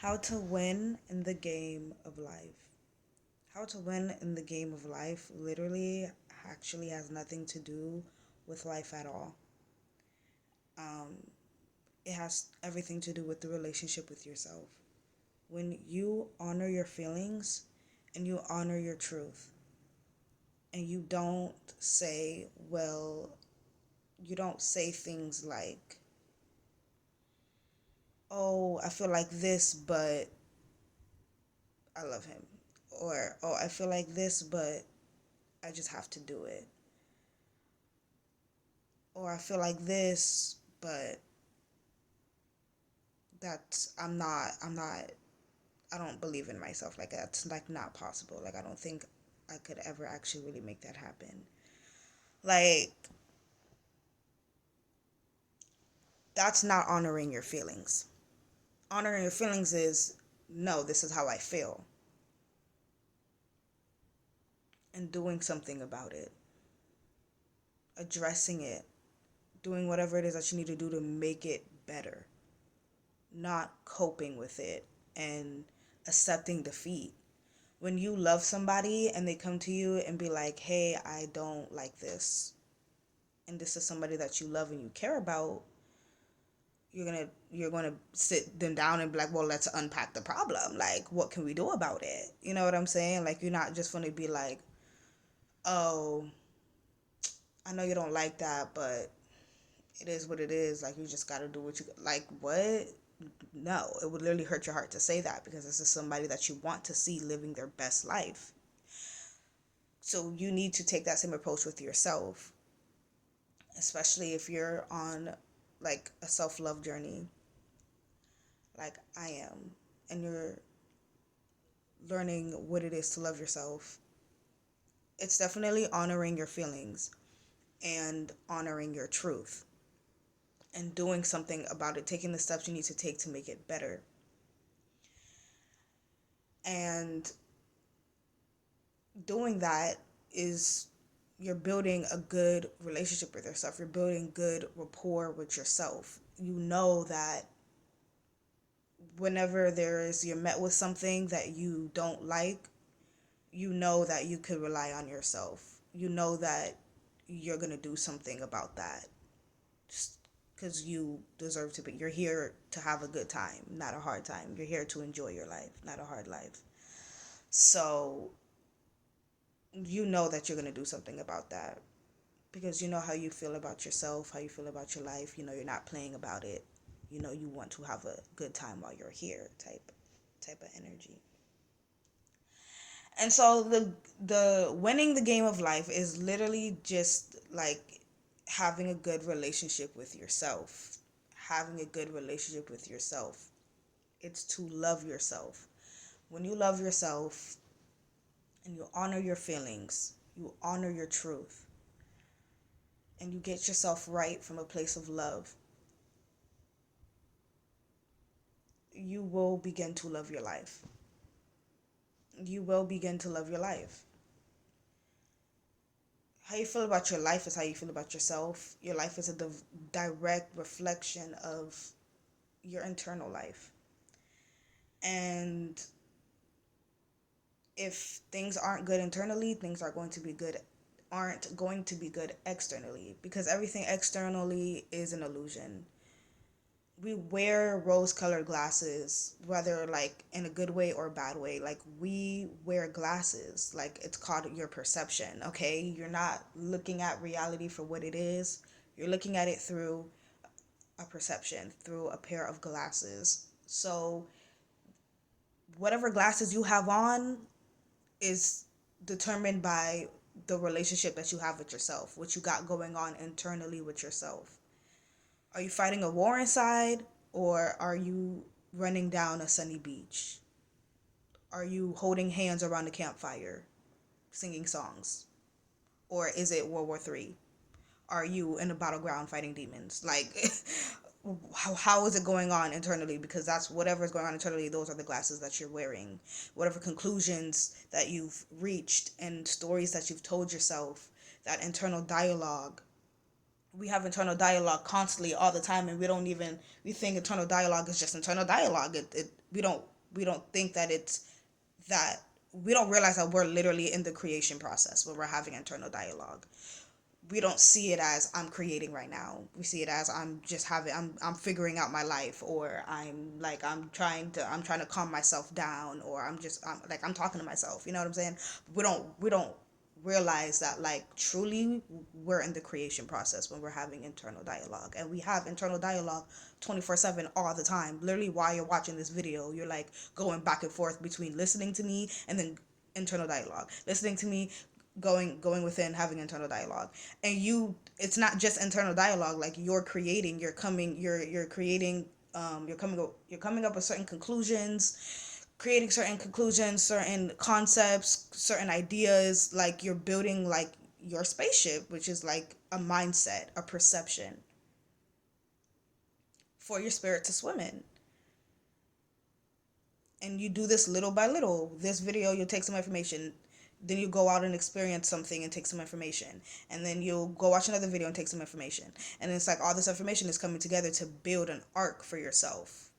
How to win in the game of life. How to win in the game of life literally actually has nothing to do with life at all. Um, it has everything to do with the relationship with yourself. When you honor your feelings and you honor your truth, and you don't say, well, you don't say things like, oh, I feel like this, but I love him. Or, oh, I feel like this, but I just have to do it. Or I feel like this, but I don't believe in myself. Like, that's like not possible. Like, I don't think I could ever actually really make that happen. Like, that's not honoring your feelings. Honoring your feelings is, no, this is how I feel, and doing something about it, addressing it, doing whatever it is that you need to do to make it better, not coping with it and accepting defeat. When you love somebody and they come to you and be like, hey, I don't like this, and this is somebody that you love and you care about, you're gonna sit them down and be like, well, let's unpack the problem. Like, what can we do about it? You know what I'm saying? Like, you're not just gonna be like, oh, I know you don't like that, but it is what it is. Like, you just gotta do what you like. What? No, it would literally hurt your heart to say that, because this is somebody that you want to see living their best life. So you need to take that same approach with yourself, especially if you're on like a self-love journey like I am, and you're learning what it is to love yourself. It's definitely honoring your feelings and honoring your truth and doing something about it, taking the steps you need to take to make it better. And doing that is, you're building a good relationship with yourself. You're building good rapport with yourself. You know that whenever you're met with something that you don't like, you know that you could rely on yourself. You know that you're going to do something about that, because you deserve to be. You're here to have a good time, not a hard time. You're here to enjoy your life, not a hard life. So you know that you're going to do something about that, because you know how you feel about yourself, how you feel about your life. You know you're not playing about it. You know you want to have a good time while you're here, type of energy. And so the winning the game of life is literally just like having a good relationship with yourself. Having a good relationship with yourself. It's to love yourself. When you love yourself and you honor your feelings, you honor your truth, and you get yourself right from a place of love, you will begin to love your life. You will begin to love your life. How you feel about your life is how you feel about yourself. Your life is a direct reflection of your internal life. And if things aren't good internally, things aren't going to be good externally, because everything externally is an illusion. We wear rose-colored glasses, whether like in a good way or a bad way. Like, we wear glasses, like it's called your perception. Okay, you're not looking at reality for what it is. You're looking at it through a perception, through a pair of glasses. So whatever glasses you have on is determined by the relationship that you have with yourself, what you got going on internally with yourself. Are you fighting a war inside, or are you running down a sunny beach? Are you holding hands around a campfire, singing songs? Or is it World War III? Are you in a battleground fighting demons? Like, how is it going on internally? Because that's whatever is going on internally, those are the glasses that you're wearing. Whatever conclusions that you've reached and stories that you've told yourself, that internal dialogue, we have internal dialogue constantly all the time, and we think internal dialogue is just internal dialogue. We don't think that it's that we don't realize that we're literally in the creation process when we're having internal dialogue. We don't see it as I'm creating right now. We see it as I'm figuring out my life, or I'm trying to calm myself down, or I'm talking to myself. You know what I'm saying? We don't realize that, like, truly we're in the creation process when we're having internal dialogue, and we have internal dialogue 24/7 all the time. Literally, while you're watching this video, you're like going back and forth between listening to me and then internal dialogue, listening to me, going within, having internal dialogue. And it's not just internal dialogue. Like, you're creating, you're coming up with certain conclusions, creating certain conclusions, certain concepts, certain ideas. Like, you're building, like, your spaceship, which is like a mindset, a perception for your spirit to swim in. And you do this little by little. This video, you'll take some information, then you go out and experience something and take some information, and then you'll go watch another video and take some information, and it's like all this information is coming together to build an arc for yourself,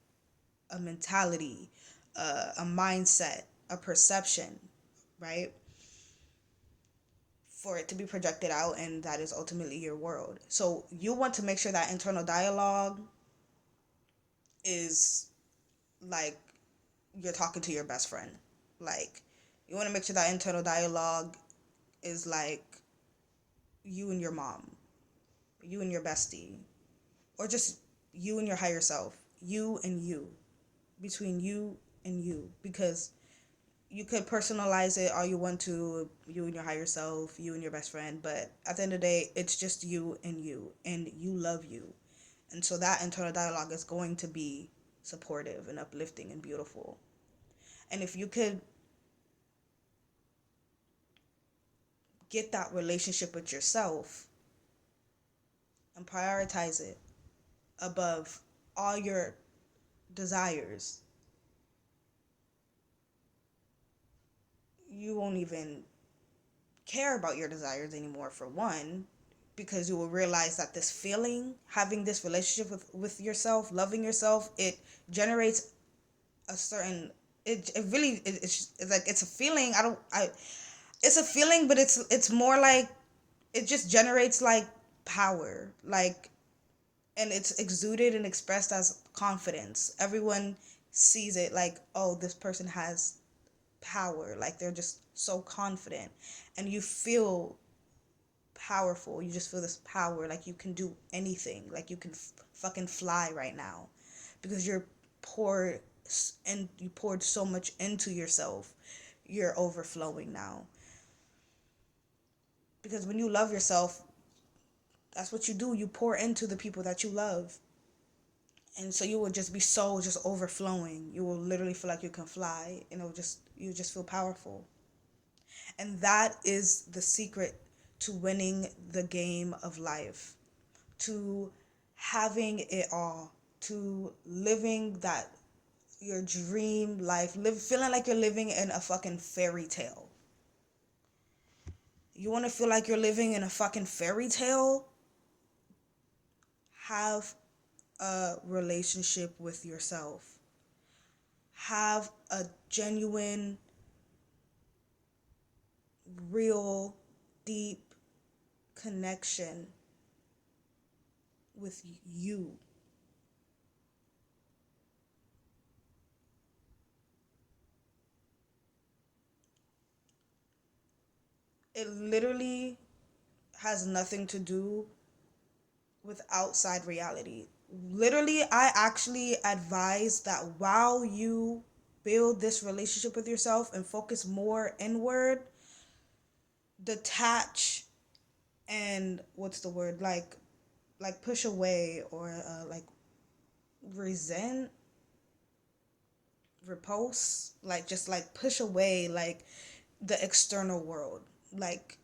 a mentality, a mindset, a perception, right? For it to be projected out, and that is ultimately your world. So you want to make sure that internal dialogue is like you're talking to your best friend. Like, you want to make sure that internal dialogue is like you and your mom, you and your bestie, or just you and your higher self, you and you, between you and you. Because you could personalize it all you want to, you and your higher self, you and your best friend, but at the end of the day, it's just you, and you love you. And so that internal dialogue is going to be supportive and uplifting and beautiful. And if you could get that relationship with yourself and prioritize it above all your desires, you won't even care about your desires anymore, for one, because you will realize that this feeling, having this relationship with yourself, loving yourself, it generates a certain, it really, it's like, it's a feeling. It's a feeling, but it's more like, it just generates like power, like, and it's exuded and expressed as confidence. Everyone sees it like, oh, this person has power. Like, they're just so confident, and you feel powerful. You just feel this power, like you can do anything, like you can fucking fly right now, because poured you poured so much into yourself. You're overflowing now, because when you love yourself, that's what you do. You pour into the people that you love. And so you will just be so just overflowing. You will literally feel like you can fly, and you just feel powerful. And that is the secret to winning the game of life, to having it all, to living that your dream life, feeling like you're living in a fucking fairy tale. You want to feel like you're living in a fucking fairy tale? Have a relationship with yourself. Have a genuine, real, deep connection with you. It literally has nothing to do with outside reality. Literally, I actually advise that while you build this relationship with yourself and focus more inward, detach, and what's the word, like push away, or like resent, repulse, like just like push away, like the external world. Like,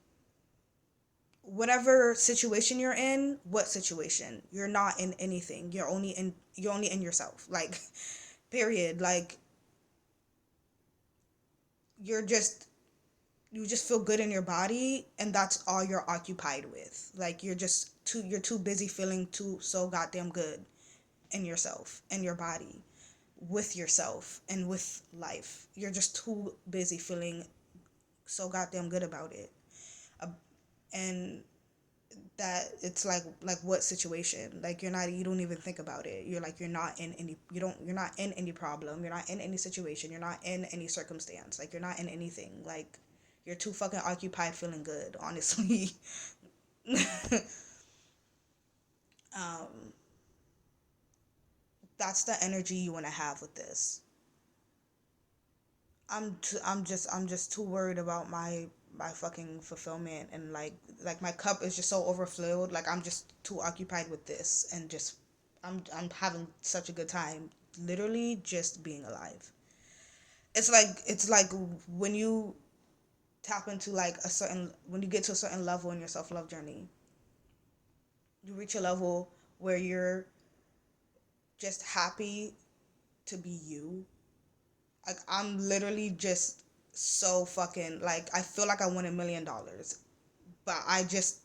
whatever situation you're in, what situation, you're not in anything, you're only in yourself, like, period. Like, you're just you just feel good in your body, and that's all you're occupied with. Like, you're just you're too busy feeling too so goddamn good in yourself and your body, with yourself and with life. You're just too busy feeling so goddamn good about it. And that it's like what situation, like you don't even think about it. You're like, you're not in any problem, you're not in any situation, you're not in any circumstance, like you're not in anything, like you're too fucking occupied feeling good, honestly. um that's the energy you want to have with this. I'm just too worried about my fucking fulfillment, and like my cup is just so overflowed, like I'm just too occupied with this, and just I'm having such a good time literally just being alive. It's like when you tap into like a certain, when you get to a certain level in your self-love journey, you reach a level where you're just happy to be you. Like I'm literally just so fucking, like I feel like I won $1 million, but I just,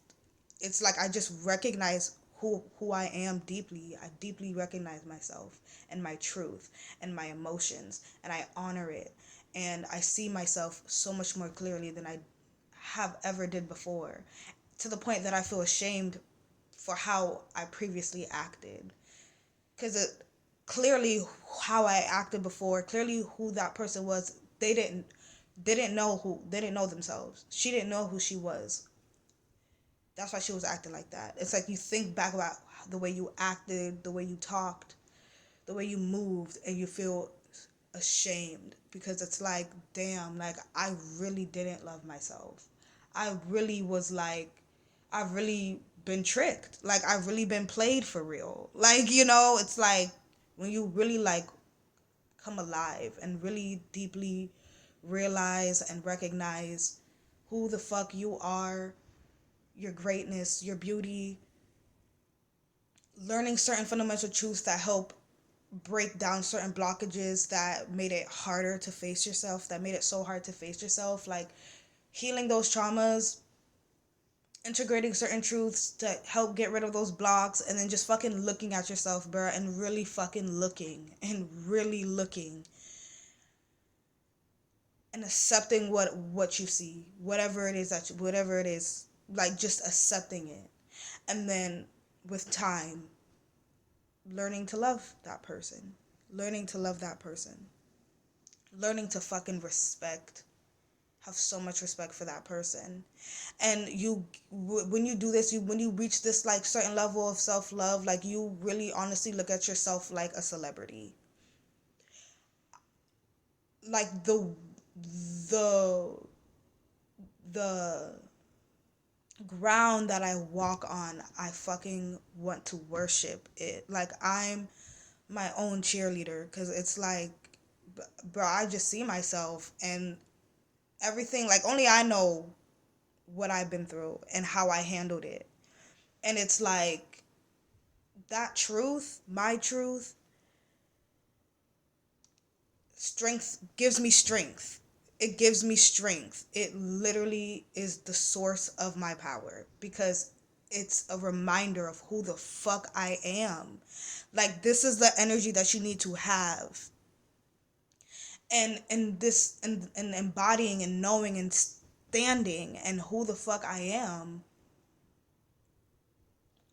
it's like I just recognize who I am deeply. I deeply recognize myself and my truth and my emotions, and I honor it, and I see myself so much more clearly than I have ever did before, to the point that I feel ashamed for how I previously acted, because it clearly, how I acted before, clearly who that person was, they didn't know themselves. She didn't know who she was. That's why she was acting like that. It's like you think back about the way you acted, the way you talked, the way you moved, and you feel ashamed, because it's like, damn, like I really didn't love myself. I really was like, I've really been tricked. Like I've really been played for real. Like, it's like when you really like come alive and really deeply realize and recognize who the fuck you are, your greatness, your beauty, learning certain fundamental truths that help break down certain blockages that made it harder to face yourself, that made it so hard to face yourself, like healing those traumas, integrating certain truths to help get rid of those blocks, and then just fucking looking at yourself, bruh, and really fucking looking and really looking and accepting what you see, whatever it is, like just accepting it. And then with time, learning to love that person, learning to love that person, learning to fucking respect, have so much respect for that person. And when you do this, when you reach this like certain level of self-love, like you really honestly look at yourself like a celebrity. Like the the ground that I walk on, I fucking want to worship it. Like I'm my own cheerleader, because it's like, bro, I just see myself and everything, like only I know what I've been through and how I handled it. And it's like that truth, my truth, strength gives me strength. It gives me strength. It literally is the source of my power, because it's a reminder of who the fuck I am. Like this is the energy that you need to have. And this and embodying and knowing and standing and who the fuck I am,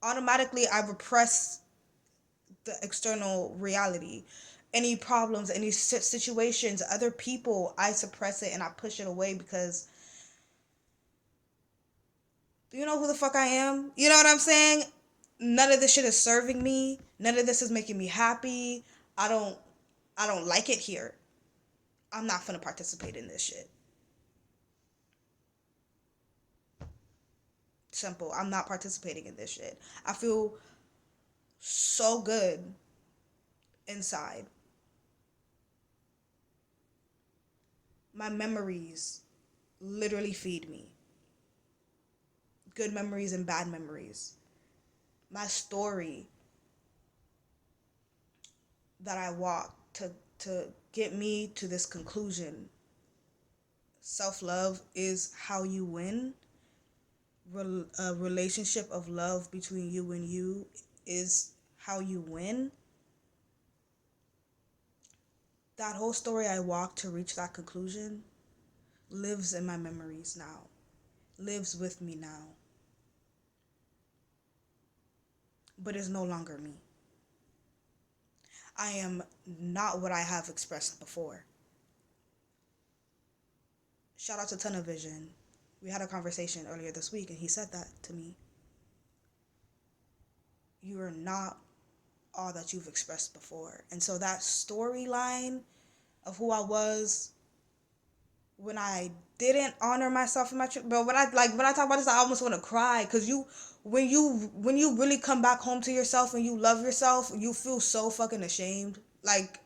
automatically I repress the external reality, any problems, any situations, other people, I suppress it and I push it away, because you know who the fuck I am. You know what I'm saying? None of this shit is serving me. None of this is making me happy. I don't like it here. I'm not gonna participate in this shit. Simple. I'm not participating in this shit. I feel so good inside. My memories literally feed me. Good memories and bad memories. My story that I walk to get me to this conclusion. Self-love is how you win. a relationship of love between you and you is how you win, that whole story I walked to reach that conclusion lives in my memories now, lives with me now, but is no longer me. I am not what I have expressed before. Shout out to Tunnel Vision. We had a conversation earlier this week and he said that to me. You are not all that you've expressed before. And so that storyline of who I was when I didn't honor myself in my truth, but when I talk about this, I almost want to cry, because when you really come back home to yourself and you love yourself, you feel so fucking ashamed. Like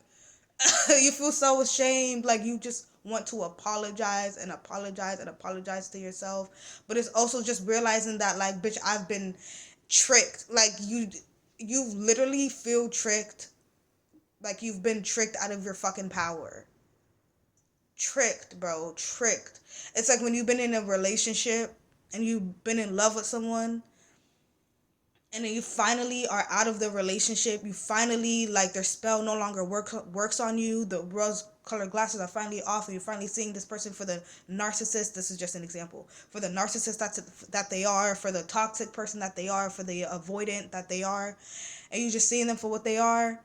you feel so ashamed, like you just want to apologize and apologize and apologize to yourself. But it's also just realizing that, like, bitch, I've been tricked. Like you literally feel tricked, like you've been tricked out of your fucking power. Tricked, bro, tricked. It's like when you've been in a relationship and you've been in love with someone, and then you finally are out of the relationship. You finally, like, their spell no longer works on you. The rose colored glasses are finally off, and you're finally seeing this person for the narcissist. This is just an example. For the narcissist that they are, for the toxic person that they are, for the avoidant that they are, and you just seeing them for what they are.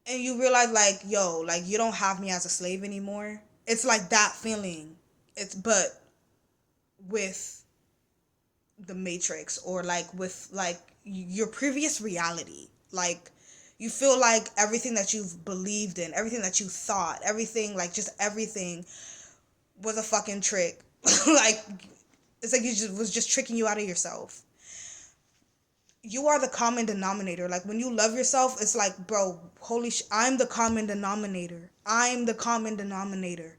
And you realize, like, yo, like, you don't have me as a slave anymore. It's like that feeling. But with the Matrix, or like with like your previous reality. Like, you feel like everything that you've believed in, everything that you thought, everything, like just everything was a fucking trick. Like, it's like you just was just tricking you out of yourself. You are the common denominator. Like, when you love yourself, it's like, bro, I'm the common denominator. I'm the common denominator.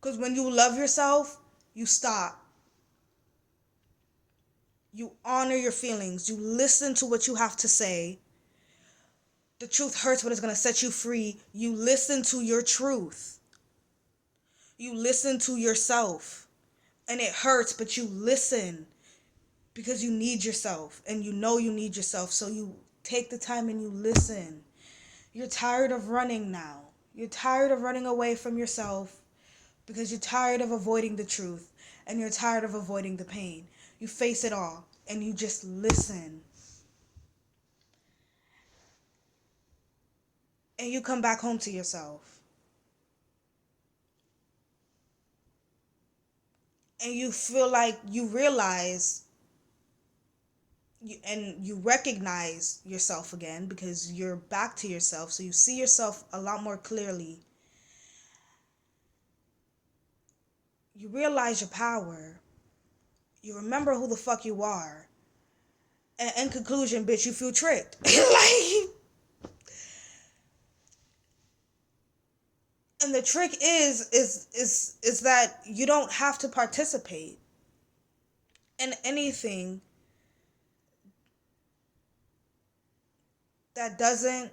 Because when you love yourself, you stop. You honor your feelings. You listen to what you have to say. The truth hurts, but it's going to set you free. You listen to your truth. You listen to yourself. And it hurts, but you listen because you need yourself. And you know you need yourself. So you take the time and you listen. You're tired of running now. You're tired of running away from yourself because you're tired of avoiding the truth. And you're tired of avoiding the pain. You face it all and you just listen. And you come back home to yourself. And you feel like you realize and you recognize yourself again, because you're back to yourself. So you see yourself a lot more clearly. You realize your power. You remember who the fuck you are. And in conclusion, bitch, you feel tricked. Like, and the trick is that you don't have to participate in anything that doesn't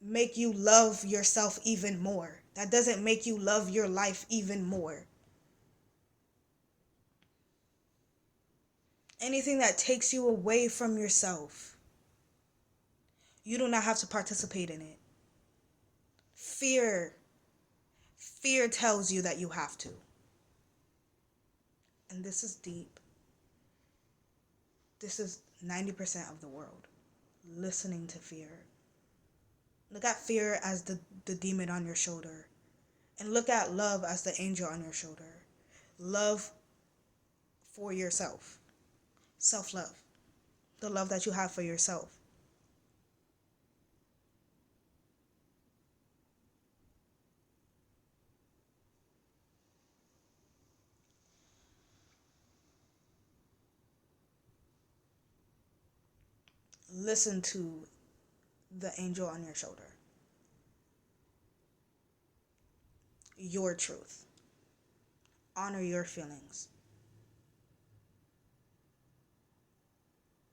make you love yourself even more. That doesn't make you love your life even more. Anything that takes you away from yourself, you do not have to participate in it. Fear tells you that you have to. And this is deep. This is 90% of the world. Listening to fear. Look at fear as the demon on your shoulder. And look at love as the angel on your shoulder. Love for yourself. Self-love. The love that you have for yourself. Listen to the angel on your shoulder. Your truth. Honor your feelings.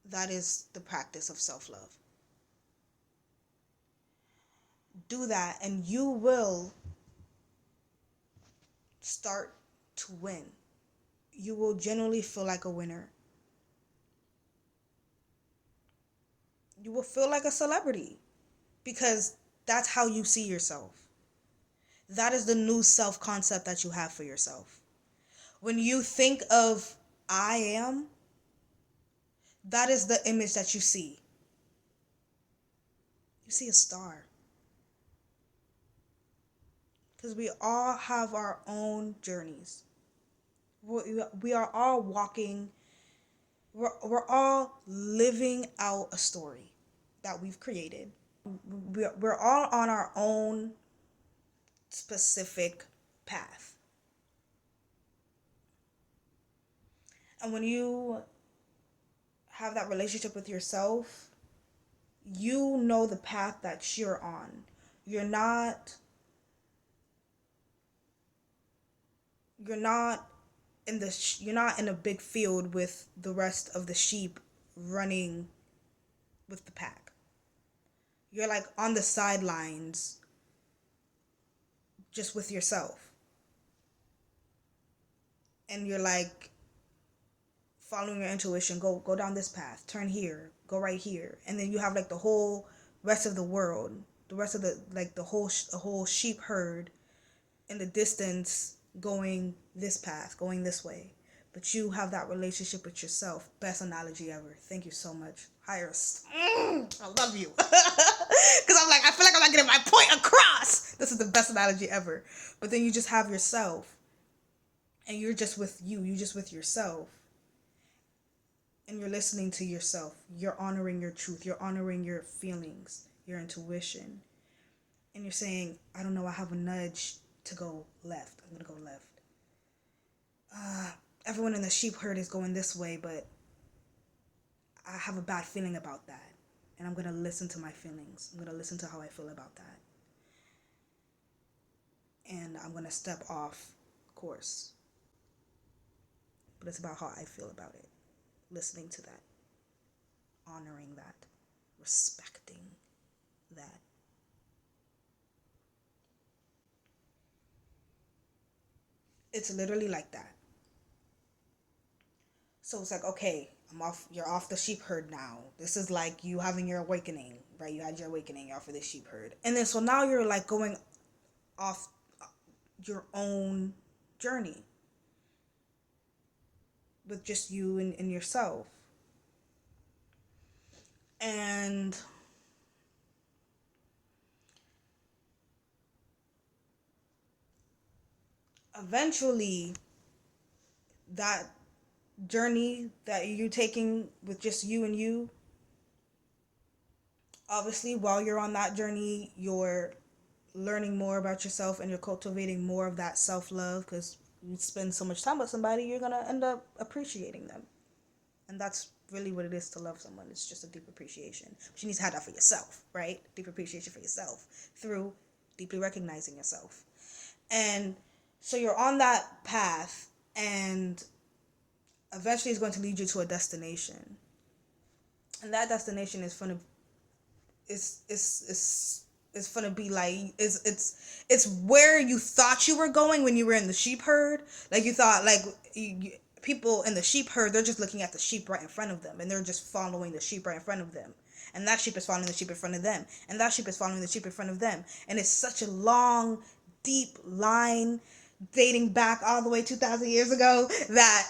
That is the practice of self-love. Do that and you will start to win. you will genuinely feel like a winner. You will feel like a celebrity because that's how you see yourself. That is the new self concept that you have for yourself. When you think of I am, that is the image that you see. You see a star. Because we all have our own journeys. We are all walking, we're all living out a story that we've created. We're all on our own specific path. And when you have that relationship with yourself, you know the path that you're on. You're not you're not you're not in a big field with the rest of the sheep running with the pack. You're like on the sidelines just with yourself. And you're like following your intuition, go down this path, turn here, go right here. And then you have like the whole rest of the world, the rest of the whole sheep herd in the distance going this path, going this way. But you have that relationship with yourself. Best analogy ever. Thank you so much. Highest. I love you. Because I'm like, I feel like I'm not getting my point across. This is the best analogy ever. But then you just have yourself. And you're just with you. You're just with yourself. And you're listening to yourself. You're honoring your truth. You're honoring your feelings, your intuition. And you're saying, I don't know, I have a nudge to go left. I'm going to go left. Everyone in the sheep herd is going this way, but I have a bad feeling about that. And I'm going to listen to my feelings. I'm going to listen to how I feel about that. And I'm going to step off course. But it's about how I feel about it. Listening to that. Honoring that. Respecting that. It's literally like that. So it's like, okay, you're off the sheep herd now. This is like you having your awakening, right? You had your awakening, you're off of the sheep herd. And then so now you're like going off your own journey with just you and yourself. And eventually that journey that you're taking with just you and you, obviously while you're on that journey, you're learning more about yourself and you're cultivating more of that self-love, because you spend so much time with somebody, you're going to end up appreciating them. And that's really what it is to love someone. It's just a deep appreciation. But you need to have that for yourself, right? Deep appreciation for yourself through deeply recognizing yourself. And so you're on that path, and eventually it's going to lead you to a destination. And that destination is going to it's gonna be like it's where you thought you were going when you were in the sheep herd. Like you thought, like people in the sheep herd, they're just looking at the sheep right in front of them, and they're just following the sheep right in front of them. And that sheep is following the sheep in front of them, and that sheep is following the sheep in front of them. And it's such a long, deep line dating back all the way 2,000 years ago that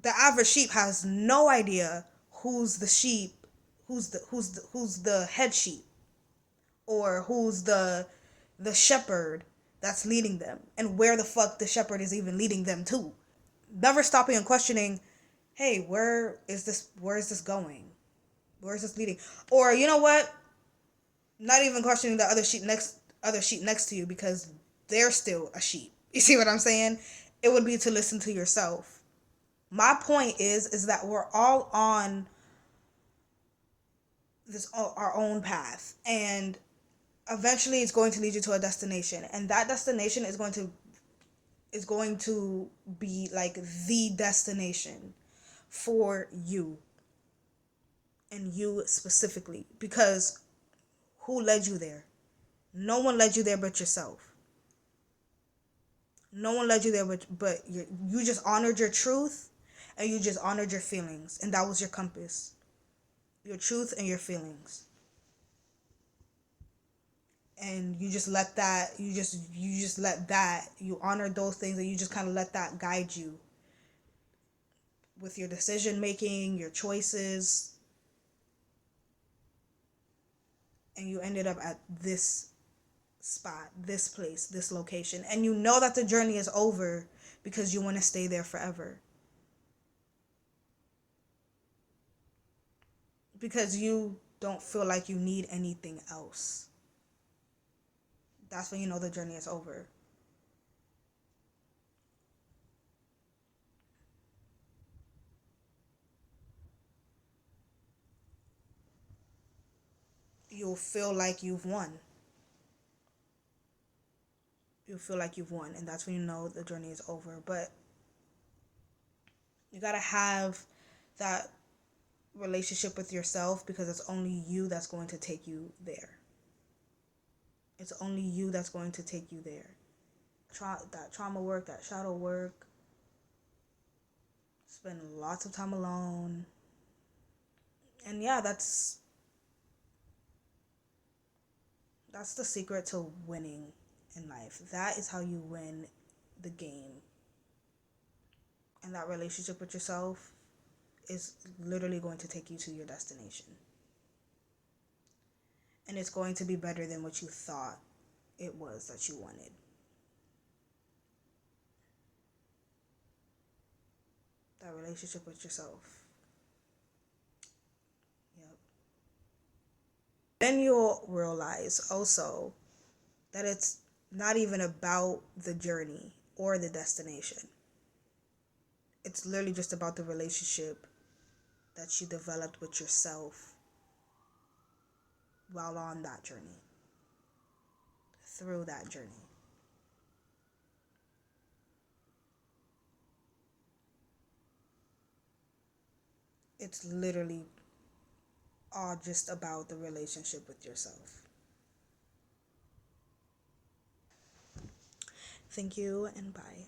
the average sheep has no idea who's the sheep, who's the head sheep, or who's the shepherd that's leading them, and where the fuck the shepherd is even leading them to. Never stopping and questioning, hey, where is this going? Where is this leading? Or you know what? Not even questioning the other sheep next to you, because they're still a sheep. You see what I'm saying? It would be to listen to yourself. My point is that we're all on our own path, and eventually it's going to lead you to a destination, and that destination is going to be like the destination for you, and you specifically, because who led you there? No one led you there but yourself. No one led you there, but you just honored your truth, and you just honored your feelings, and that was your compass. Your truth and your feelings. And you just let that you just let that you honor those things, and you just kind of let that guide you with your decision making, your choices, and you ended up at this spot, this place, this location, and you know that the journey is over because you want to stay there forever, because you don't feel like you need anything else. That's when you know the journey is over. You'll feel like you've won. You'll feel like you've won, and that's when you know the journey is over. But you gotta have that relationship with yourself, because it's only you that's going to take you there. It's only you that's going to take you there. That trauma work, that shadow work, spend lots of time alone. And yeah, that's the secret to winning in life. That is how you win the game. And that relationship with yourself is literally going to take you to your destination. And it's going to be better than what you thought it was that you wanted. That relationship with yourself. Yep. Then you'll realize also that it's not even about the journey or the destination. It's literally just about the relationship that you developed with yourself while on that journey, through that journey. It's literally all just about the relationship with yourself. Thank you, and bye.